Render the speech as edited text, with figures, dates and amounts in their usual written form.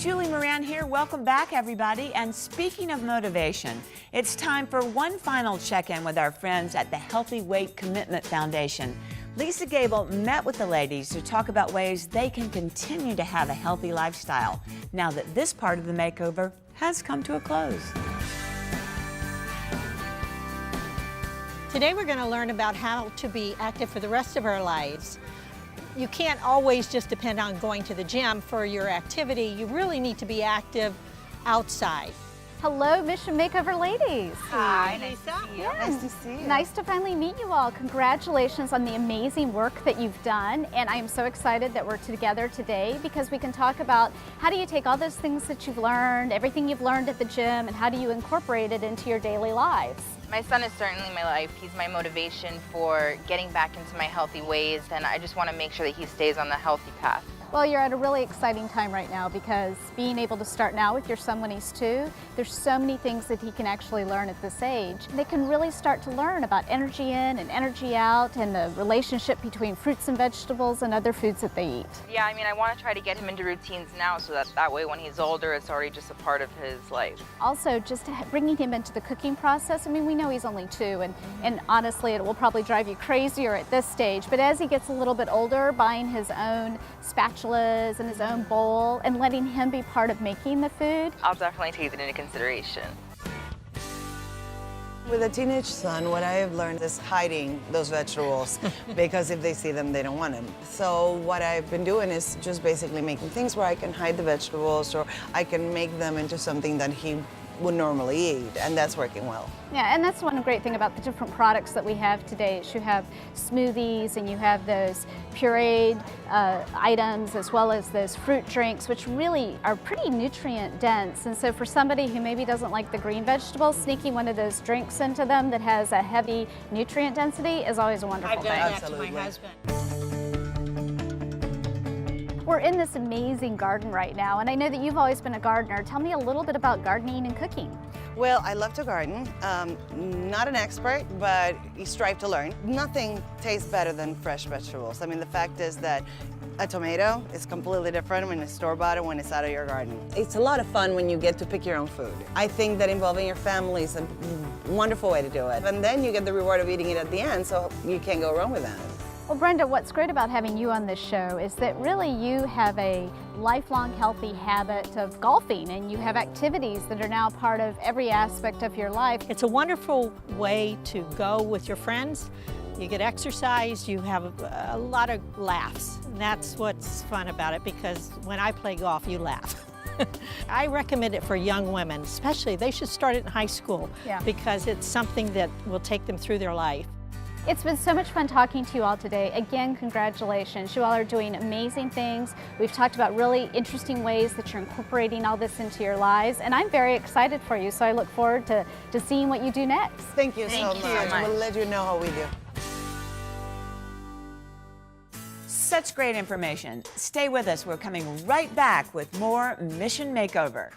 Julie Moran here. Welcome back, everybody. And speaking of motivation, it's time for one final check-in with our friends at the Healthy Weight Commitment Foundation. Lisa Gable met with the ladies to talk about ways they can continue to have a healthy lifestyle now that this part of the makeover has come to a close. Today we're going to learn about how to be active for the rest of our lives. You can't always just depend on going to the gym for your activity. You really need to be active outside. Hello, Mission Makeover ladies. Hi, Lisa. Nice to see you. Nice to finally meet you all. Congratulations on the amazing work that you've done. And I am so excited that we're together today because we can talk about how do you take all those things that you've learned, everything you've learned at the gym, and how do you incorporate it into your daily lives? My son is certainly my life. He's my motivation for getting back into my healthy ways, and I just want to make sure that he stays on the healthy path. Well, you're at a really exciting time right now because being able to start now with your son when he's 2, there's so many things that he can actually learn at this age. They can really start to learn about energy in and energy out and the relationship between fruits and vegetables and other foods that they eat. Yeah, I mean, I want to try to get him into routines now so that way when he's older, it's already just a part of his life. Also, just bringing him into the cooking process. I mean, we know he's only 2, and honestly, it will probably drive you crazier at this stage, but as he gets a little bit older, buying his own spatulas and his own bowl and letting him be part of making the food. I'll definitely take it into consideration. With a teenage son, what I have learned is hiding those vegetables because if they see them, they don't want them. So what I've been doing is just basically making things where I can hide the vegetables or I can make them into something that he would normally eat, and that's working well. Yeah, and that's one great thing about the different products that we have today is you have smoothies and you have those pureed items as well as those fruit drinks, which really are pretty nutrient dense. And so for somebody who maybe doesn't like the green vegetables, sneaking one of those drinks into them that has a heavy nutrient density is always a wonderful I've thing. done that to my husband. We're in this amazing garden right now, and I know that you've always been a gardener. Tell me a little bit about gardening and cooking. Well, I love to garden. Not an expert, but you strive to learn. Nothing tastes better than fresh vegetables. I mean, the fact is that a tomato is completely different when it's store-bought and when it's out of your garden. It's a lot of fun when you get to pick your own food. I think that involving your family is a wonderful way to do it. And then you get the reward of eating it at the end, so you can't go wrong with that. Well, Brenda, what's great about having you on this show is that really you have a lifelong healthy habit of golfing, and you have activities that are now part of every aspect of your life. It's a wonderful way to go with your friends. You get exercise, you have a lot of laughs. And that's what's fun about it, because when I play golf, you laugh. I recommend it for young women, especially. They should start it in high school because it's something that will take them through their life. It's been so much fun talking to you all today. Again, congratulations. You all are doing amazing things. We've talked about really interesting ways that you're incorporating all this into your lives, and I'm very excited for you, so I look forward to seeing what you do next. Thank you so much. We'll let you know how we do. Such great information. Stay with us. We're coming right back with more Mission Makeover.